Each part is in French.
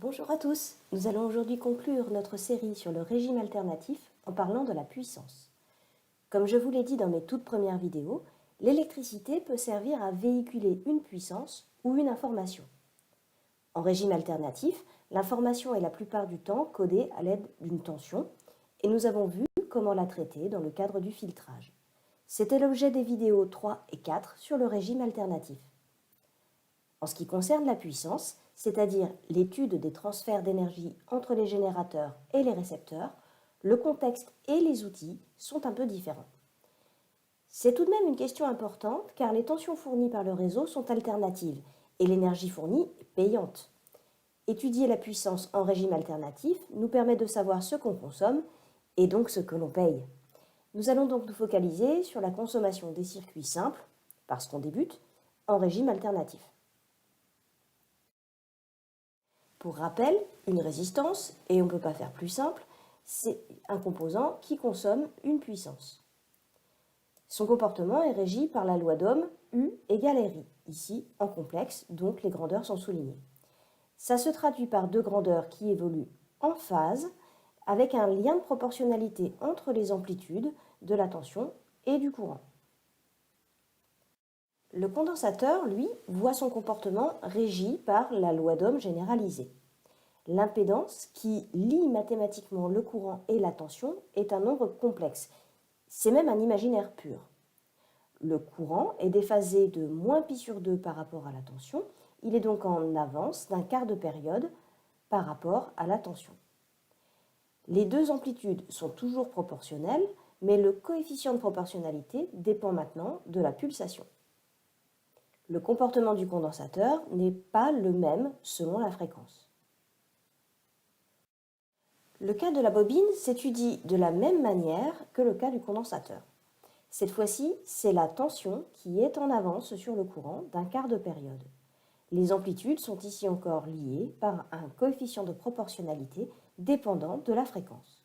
Bonjour à tous, nous allons aujourd'hui conclure notre série sur le régime alternatif en parlant de la puissance. Comme je vous l'ai dit dans mes toutes premières vidéos, l'électricité peut servir à véhiculer une puissance ou une information. En régime alternatif, l'information est la plupart du temps codée à l'aide d'une tension et nous avons vu comment la traiter dans le cadre du filtrage. C'était l'objet des vidéos 3 et 4 sur le régime alternatif. En ce qui concerne la puissance, c'est-à-dire l'étude des transferts d'énergie entre les générateurs et les récepteurs, le contexte et les outils sont un peu différents. C'est tout de même une question importante car les tensions fournies par le réseau sont alternatives et l'énergie fournie est payante. Étudier la puissance en régime alternatif nous permet de savoir ce qu'on consomme et donc ce que l'on paye. Nous allons donc nous focaliser sur la consommation des circuits simples, parce qu'on débute, en régime alternatif. Pour rappel, une résistance, et on ne peut pas faire plus simple, c'est un composant qui consomme une puissance. Son comportement est régi par la loi d'Ohm, U égale RI, ici en complexe, donc les grandeurs sont soulignées. Ça se traduit par deux grandeurs qui évoluent en phase, avec un lien de proportionnalité entre les amplitudes de la tension et du courant. Le condensateur, lui, voit son comportement régi par la loi d'Ohm généralisée. L'impédance, qui lie mathématiquement le courant et la tension, est un nombre complexe. C'est même un imaginaire pur. Le courant est déphasé de moins π sur 2 par rapport à la tension. Il est donc en avance d'un quart de période par rapport à la tension. Les deux amplitudes sont toujours proportionnelles, mais le coefficient de proportionnalité dépend maintenant de la pulsation. Le comportement du condensateur n'est pas le même selon la fréquence. Le cas de la bobine s'étudie de la même manière que le cas du condensateur. Cette fois-ci, c'est la tension qui est en avance sur le courant d'un quart de période. Les amplitudes sont ici encore liées par un coefficient de proportionnalité dépendant de la fréquence.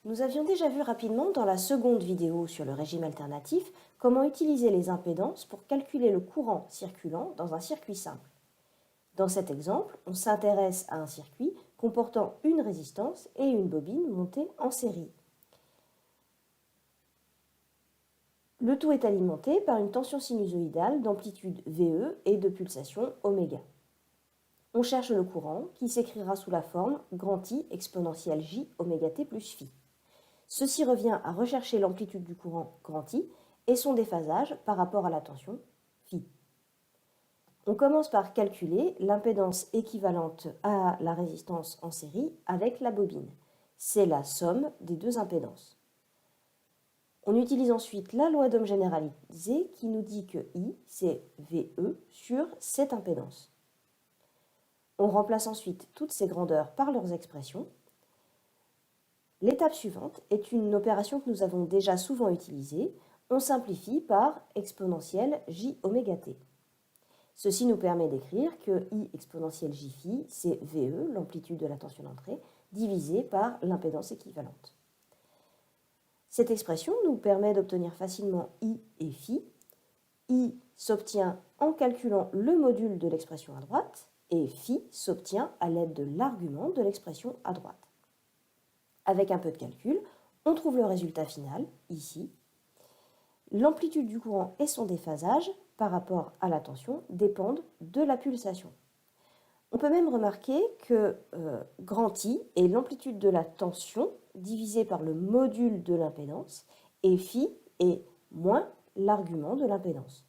Nous avions déjà vu rapidement dans la seconde vidéo sur le régime alternatif comment utiliser les impédances pour calculer le courant circulant dans un circuit simple. Dans cet exemple, on s'intéresse à un circuit comportant une résistance et une bobine montée en série. Le tout est alimenté par une tension sinusoïdale d'amplitude VE et de pulsation oméga. On cherche le courant qui s'écrira sous la forme grand I exponentielle J oméga T plus phi. Ceci revient à rechercher l'amplitude du courant grand I et son déphasage par rapport à la tension phi. On commence par calculer l'impédance équivalente à la résistance en série avec la bobine. C'est la somme des deux impédances. On utilise ensuite la loi d'Ohm généralisée qui nous dit que I, c'est VE sur cette impédance. On remplace ensuite toutes ces grandeurs par leurs expressions. L'étape suivante est une opération que nous avons déjà souvent utilisée. On simplifie par exponentielle J oméga T. Ceci nous permet d'écrire que I exponentielle J phi, c'est VE, l'amplitude de la tension d'entrée, divisé par l'impédance équivalente. Cette expression nous permet d'obtenir facilement I et phi. I s'obtient en calculant le module de l'expression à droite et phi s'obtient à l'aide de l'argument de l'expression à droite. Avec un peu de calcul, on trouve le résultat final, ici. L'amplitude du courant et son déphasage par rapport à la tension dépendent de la pulsation. On peut même remarquer que grand I est l'amplitude de la tension divisée par le module de l'impédance et phi est moins l'argument de l'impédance.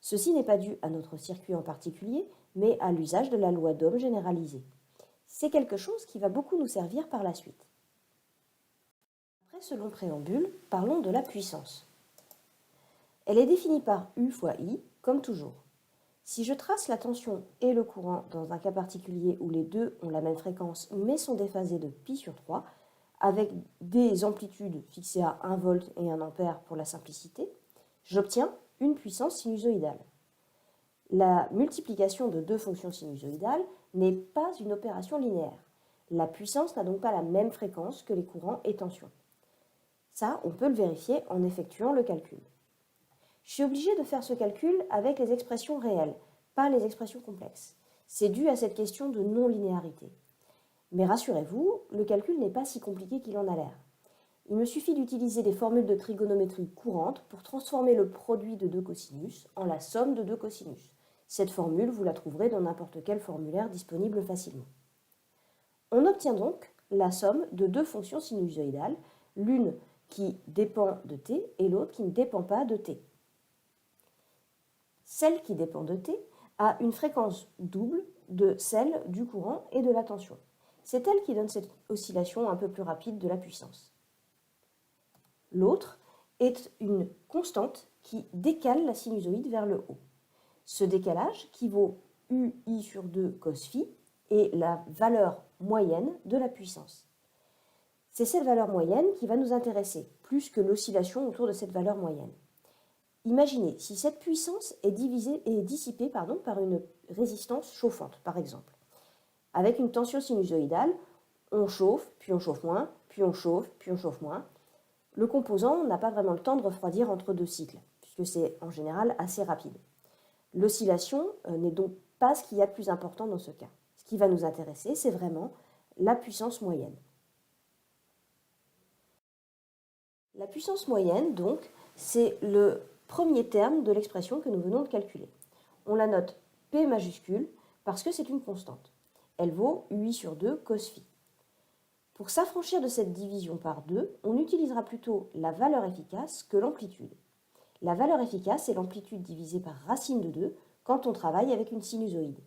Ceci n'est pas dû à notre circuit en particulier, mais à l'usage de la loi d'Ohm généralisée. C'est quelque chose qui va beaucoup nous servir par la suite. Après ce long préambule, parlons de la puissance. Elle est définie par U fois I, comme toujours. Si je trace la tension et le courant dans un cas particulier où les deux ont la même fréquence mais sont déphasés de π sur 3, avec des amplitudes fixées à 1 volt et 1 ampère pour la simplicité, j'obtiens une puissance sinusoïdale. La multiplication de deux fonctions sinusoïdales n'est pas une opération linéaire. La puissance n'a donc pas la même fréquence que les courants et tensions. Ça, on peut le vérifier en effectuant le calcul. Je suis obligée de faire ce calcul avec les expressions réelles, pas les expressions complexes. C'est dû à cette question de non-linéarité. Mais rassurez-vous, le calcul n'est pas si compliqué qu'il en a l'air. Il me suffit d'utiliser des formules de trigonométrie courantes pour transformer le produit de deux cosinus en la somme de deux cosinus. Cette formule, vous la trouverez dans n'importe quel formulaire disponible facilement. On obtient donc la somme de deux fonctions sinusoïdales, l'une qui dépend de t et l'autre qui ne dépend pas de t. Celle qui dépend de t a une fréquence double de celle du courant et de la tension. C'est elle qui donne cette oscillation un peu plus rapide de la puissance. L'autre est une constante qui décale la sinusoïde vers le haut. Ce décalage, qui vaut ui sur 2 cos phi, est la valeur moyenne de la puissance. C'est cette valeur moyenne qui va nous intéresser, plus que l'oscillation autour de cette valeur moyenne. Imaginez si cette puissance est dissipée par une résistance chauffante, par exemple. Avec une tension sinusoïdale, on chauffe, puis on chauffe moins, puis on chauffe, puis on chauffe moins. Le composant n'a pas vraiment le temps de refroidir entre deux cycles, puisque c'est en général assez rapide. L'oscillation n'est donc pas ce qu'il y a de plus important dans ce cas. Ce qui va nous intéresser, c'est vraiment la puissance moyenne. La puissance moyenne, donc, c'est le premier terme de l'expression que nous venons de calculer. On la note P majuscule parce que c'est une constante. Elle vaut ui sur 2 cos phi. Pour s'affranchir de cette division par 2, on utilisera plutôt la valeur efficace que l'amplitude. La valeur efficace est l'amplitude divisée par racine de 2 quand on travaille avec une sinusoïde.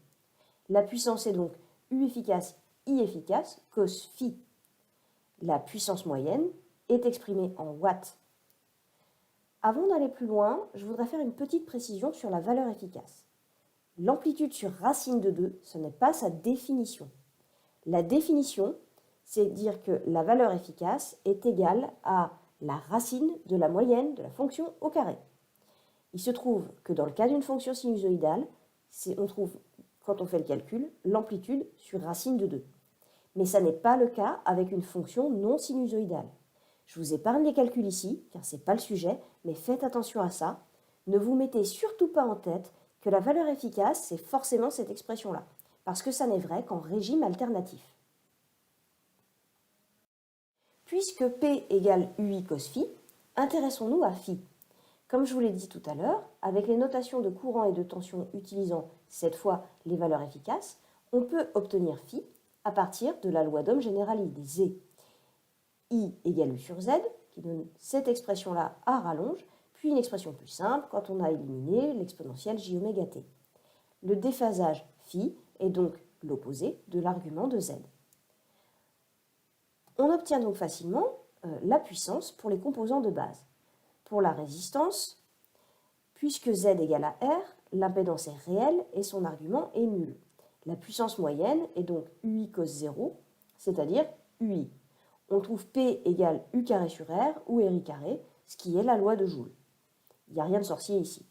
La puissance est donc U efficace, I efficace, cos phi. La puissance moyenne est exprimée en watts. Avant d'aller plus loin, je voudrais faire une petite précision sur la valeur efficace. L'amplitude sur racine de 2, ce n'est pas sa définition. La définition, c'est dire que la valeur efficace est égale à la racine de la moyenne de la fonction au carré. Il se trouve que dans le cas d'une fonction sinusoïdale, on trouve, quand on fait le calcul, l'amplitude sur racine de 2. Mais ça n'est pas le cas avec une fonction non sinusoïdale. Je vous épargne les calculs ici, car ce n'est pas le sujet, mais faites attention à ça. Ne vous mettez surtout pas en tête que la valeur efficace, c'est forcément cette expression-là, parce que ça n'est vrai qu'en régime alternatif. Puisque P égale ui cos phi, intéressons-nous à phi. Comme je vous l'ai dit tout à l'heure, avec les notations de courant et de tension utilisant cette fois les valeurs efficaces, on peut obtenir phi à partir de la loi d'Ohm généralisée. I égale U sur Z, qui donne cette expression-là à rallonge, puis une expression plus simple quand on a éliminé l'exponentielle j oméga t. Le déphasage phi est donc l'opposé de l'argument de Z. On obtient donc facilement la puissance pour les composants de base. Pour la résistance, puisque Z égale à R, l'impédance est réelle et son argument est nul. La puissance moyenne est donc UI cos 0, c'est-à-dire UI. On trouve P égale U carré sur R ou RI carré, ce qui est la loi de Joule. Il n'y a rien de sorcier ici.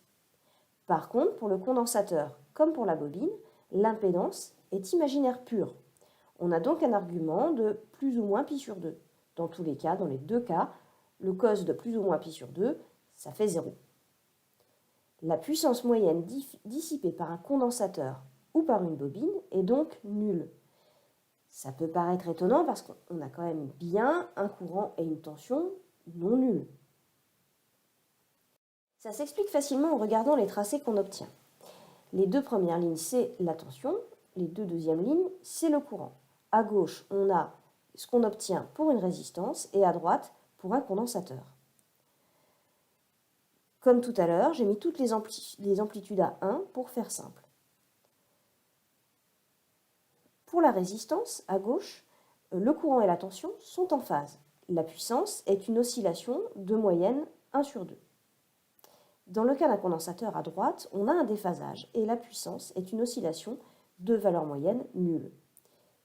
Par contre, pour le condensateur, comme pour la bobine, l'impédance est imaginaire pure. On a donc un argument de plus ou moins pi sur 2. Dans tous les cas, dans les deux cas, le cos de plus ou moins pi sur 2, ça fait 0. La puissance moyenne dissipée par un condensateur ou par une bobine est donc nulle. Ça peut paraître étonnant parce qu'on a quand même bien un courant et une tension non nuls. Ça s'explique facilement en regardant les tracés qu'on obtient. Les deux premières lignes, c'est la tension. Les deux deuxièmes lignes, c'est le courant. À gauche, on a ce qu'on obtient pour une résistance et à droite, pour un condensateur. Comme tout à l'heure, j'ai mis toutes les amplitudes à 1 pour faire simple. Pour la résistance, à gauche, le courant et la tension sont en phase. La puissance est une oscillation de moyenne 1 sur 2. Dans le cas d'un condensateur à droite, on a un déphasage et la puissance est une oscillation de valeur moyenne nulle.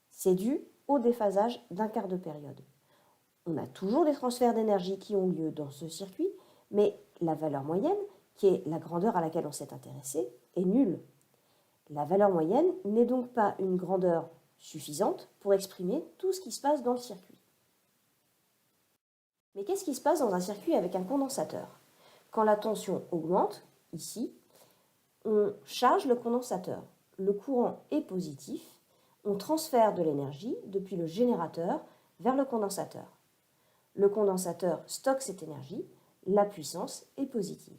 C'est dû au déphasage d'un quart de période. On a toujours des transferts d'énergie qui ont lieu dans ce circuit, mais la valeur moyenne, qui est la grandeur à laquelle on s'est intéressé, est nulle. La valeur moyenne n'est donc pas une grandeur suffisante pour exprimer tout ce qui se passe dans le circuit. Mais qu'est-ce qui se passe dans un circuit avec un condensateur? Quand la tension augmente, ici, on charge le condensateur. le courant est positif, on transfère de l'énergie depuis le générateur vers le condensateur. Le condensateur stocke cette énergie, la puissance est positive.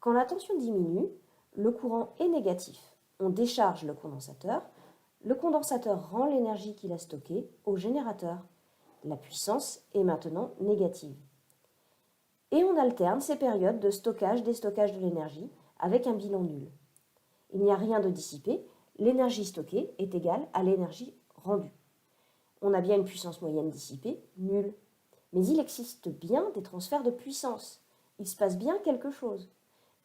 Quand la tension diminue, le courant est négatif. On décharge le condensateur rend l'énergie qu'il a stockée au générateur. La puissance est maintenant négative. Et on alterne ces périodes de stockage-déstockage de l'énergie avec un bilan nul. Il n'y a rien de dissipé, l'énergie stockée est égale à l'énergie rendue. On a bien une puissance moyenne dissipée, nulle. Mais il existe bien des transferts de puissance. Il se passe bien quelque chose.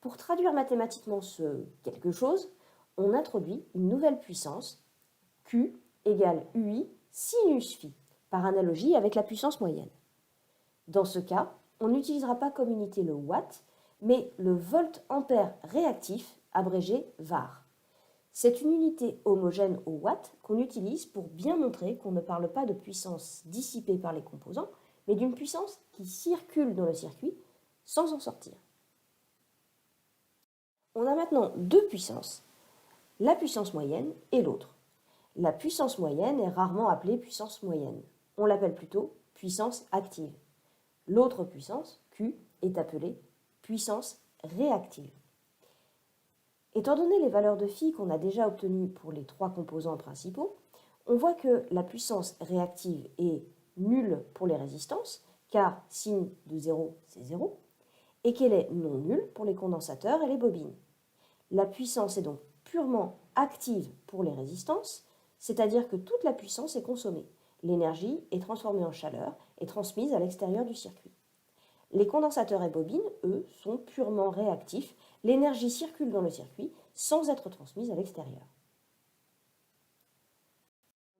Pour traduire mathématiquement ce quelque chose, on introduit une nouvelle puissance, Q égale UI sinus phi, par analogie avec la puissance moyenne. Dans ce cas, on n'utilisera pas comme unité le watt, mais le volt-ampère réactif, abrégé VAR. C'est une unité homogène au watt qu'on utilise pour bien montrer qu'on ne parle pas de puissance dissipée par les composants, mais d'une puissance qui circule dans le circuit sans en sortir. On a maintenant deux puissances, la puissance moyenne et l'autre. La puissance moyenne est rarement appelée puissance moyenne. On l'appelle plutôt puissance active. L'autre puissance, Q, est appelée puissance réactive. Étant donné les valeurs de phi qu'on a déjà obtenues pour les trois composants principaux, on voit que la puissance réactive est nulle pour les résistances, car signe de 0, c'est 0, et qu'elle est non nulle pour les condensateurs et les bobines. La puissance est donc purement active pour les résistances, c'est-à-dire que toute la puissance est consommée. L'énergie est transformée en chaleur et transmise à l'extérieur du circuit. Les condensateurs et bobines, eux, sont purement réactifs. L'énergie circule dans le circuit sans être transmise à l'extérieur.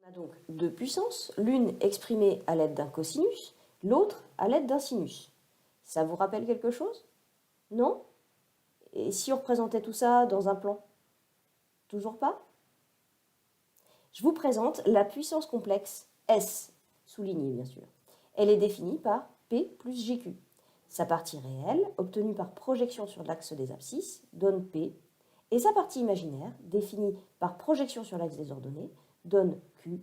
On a donc deux puissances, l'une exprimée à l'aide d'un cosinus, l'autre à l'aide d'un sinus. Ça vous rappelle quelque chose? Non? Et si on représentait tout ça dans un plan? Toujours pas? Je vous présente la puissance complexe S, soulignée bien sûr. Elle est définie par P plus GQ. Sa partie réelle, obtenue par projection sur l'axe des abscisses, donne P, et sa partie imaginaire, définie par projection sur l'axe des ordonnées, donne Q.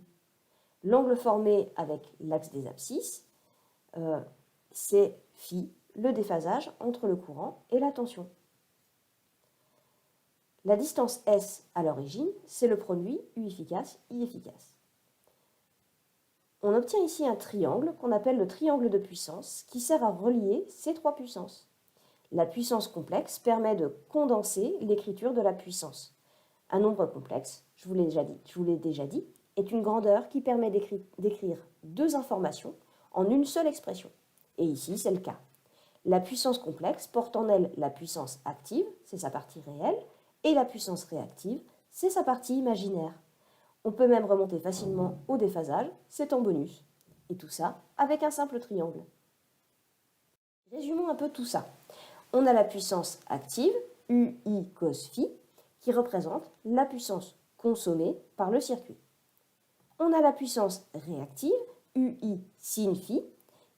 L'angle formé avec l'axe des abscisses, c'est phi, le déphasage entre le courant et la tension. La distance S à l'origine, c'est le produit U efficace, I efficace. On obtient ici un triangle qu'on appelle le triangle de puissance qui sert à relier ces trois puissances. La puissance complexe permet de condenser l'écriture de la puissance. Un nombre complexe, je vous l'ai déjà dit, est une grandeur qui permet d'écrire deux informations en une seule expression. Et ici, c'est le cas. La puissance complexe porte en elle la puissance active, c'est sa partie réelle, et la puissance réactive, c'est sa partie imaginaire. On peut même remonter facilement au déphasage, c'est en bonus. Et tout ça avec un simple triangle. Résumons un peu tout ça. On a la puissance active, UI cos phi, qui représente la puissance consommée par le circuit. On a la puissance réactive, UI sin phi,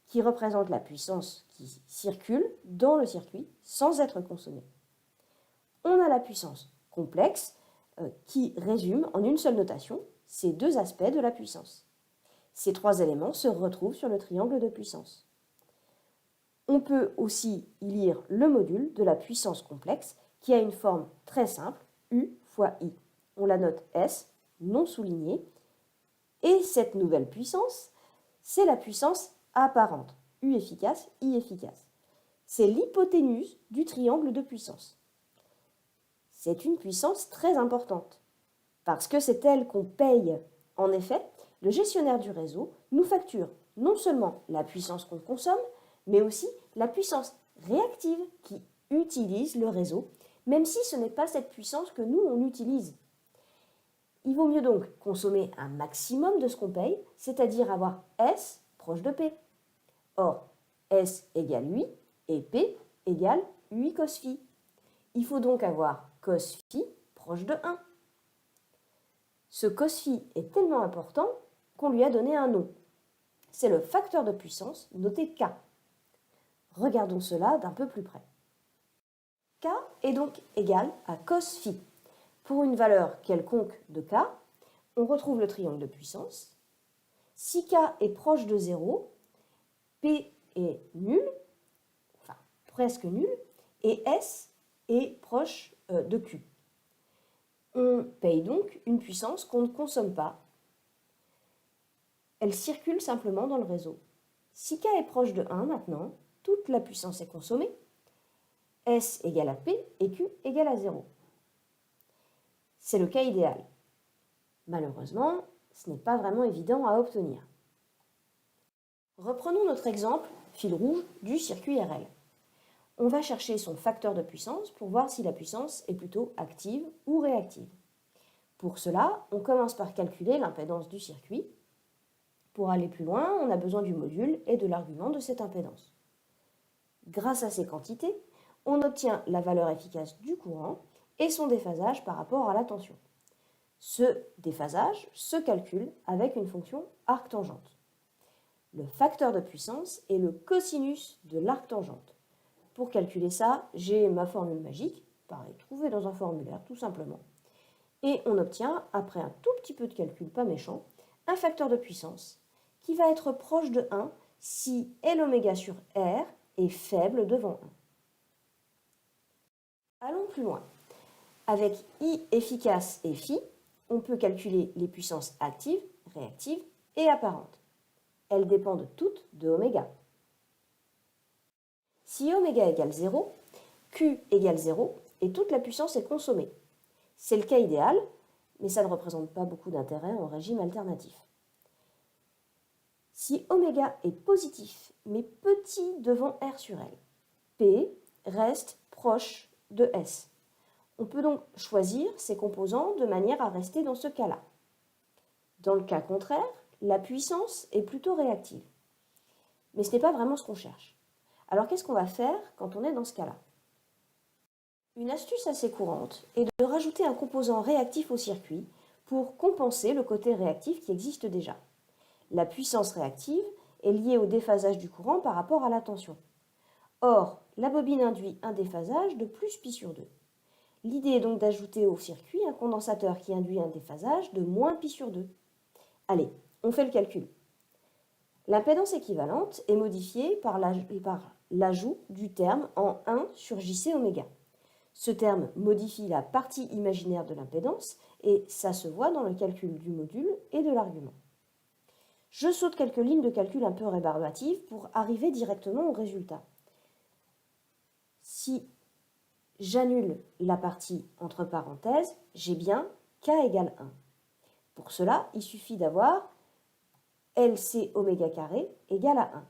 qui représente la puissance qui circule dans le circuit sans être consommée. On a la puissance complexe, qui résume en une seule notation ces deux aspects de la puissance. Ces trois éléments se retrouvent sur le triangle de puissance. On peut aussi y lire le module de la puissance complexe qui a une forme très simple, U fois I. On la note S, non soulignée, et cette nouvelle puissance, c'est la puissance apparente, U efficace, I efficace. C'est l'hypoténuse du triangle de puissance. C'est une puissance très importante, parce que c'est elle qu'on paye. En effet, le gestionnaire du réseau nous facture non seulement la puissance qu'on consomme, mais aussi la puissance réactive qui utilise le réseau, même si ce n'est pas cette puissance que nous, on utilise. Il vaut mieux donc consommer un maximum de ce qu'on paye, c'est-à-dire avoir S proche de P. Or, S égale UI et P égale UI cos phi. Il faut donc avoir cos phi proche de 1. Ce cos phi est tellement important qu'on lui a donné un nom. C'est le facteur de puissance noté K. Regardons cela d'un peu plus près. K est donc égal à cos phi. Pour une valeur quelconque de k, on retrouve le triangle de puissance. Si k est proche de 0, p est nul, enfin presque nul, et s est proche de q. On paye donc une puissance qu'on ne consomme pas. Elle circule simplement dans le réseau. Si k est proche de 1 maintenant, toute la puissance est consommée. S égale à P et Q égale à 0. C'est le cas idéal. Malheureusement, ce n'est pas vraiment évident à obtenir. Reprenons notre exemple, fil rouge, du circuit RL. On va chercher son facteur de puissance pour voir si la puissance est plutôt active ou réactive. Pour cela, on commence par calculer l'impédance du circuit. Pour aller plus loin, on a besoin du module et de l'argument de cette impédance. Grâce à ces quantités, on obtient la valeur efficace du courant et son déphasage par rapport à la tension. Ce déphasage se calcule avec une fonction arc-tangente. Le facteur de puissance est le cosinus de l'arc-tangente. Pour calculer ça, j'ai ma formule magique, pareil, trouvée dans un formulaire tout simplement. Et on obtient, après un tout petit peu de calcul pas méchant, un facteur de puissance qui va être proche de 1 si L sur R est faible devant 1. Allons plus loin. Avec I efficace et phi, on peut calculer les puissances actives, réactives et apparentes. Elles dépendent toutes de oméga. Si oméga égale 0, Q égale 0 et toute la puissance est consommée. C'est le cas idéal, mais ça ne représente pas beaucoup d'intérêt en régime alternatif. Si oméga est positif, mais petit devant R sur L, P reste proche de S. On peut donc choisir ces composants de manière à rester dans ce cas-là. Dans le cas contraire, la puissance est plutôt réactive. Mais ce n'est pas vraiment ce qu'on cherche. Alors qu'est-ce qu'on va faire quand on est dans ce cas-là? Une astuce assez courante est de rajouter un composant réactif au circuit pour compenser le côté réactif qui existe déjà. La puissance réactive est liée au déphasage du courant par rapport à la tension. Or, la bobine induit un déphasage de plus pi sur 2. L'idée est donc d'ajouter au circuit un condensateur qui induit un déphasage de moins pi sur 2. Allez, on fait le calcul. L'impédance équivalente est modifiée par l'ajout du terme en 1 sur JC oméga. Ce terme modifie la partie imaginaire de l'impédance et ça se voit dans le calcul du module et de l'argument. Je saute quelques lignes de calcul un peu rébarbatives pour arriver directement au résultat. Si j'annule la partie entre parenthèses, j'ai bien k égale 1. Pour cela, il suffit d'avoir LC oméga carré égale à 1.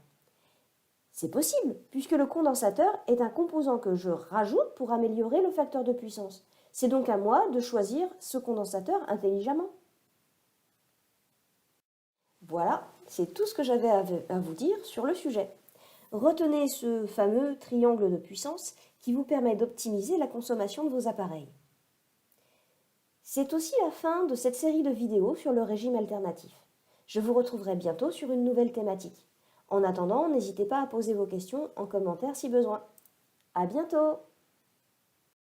C'est possible, puisque le condensateur est un composant que je rajoute pour améliorer le facteur de puissance. C'est donc à moi de choisir ce condensateur intelligemment. Voilà, c'est tout ce que j'avais à vous dire sur le sujet. Retenez ce fameux triangle de puissance qui vous permet d'optimiser la consommation de vos appareils. C'est aussi la fin de cette série de vidéos sur le régime alternatif. Je vous retrouverai bientôt sur une nouvelle thématique. En attendant, n'hésitez pas à poser vos questions en commentaire si besoin. À bientôt!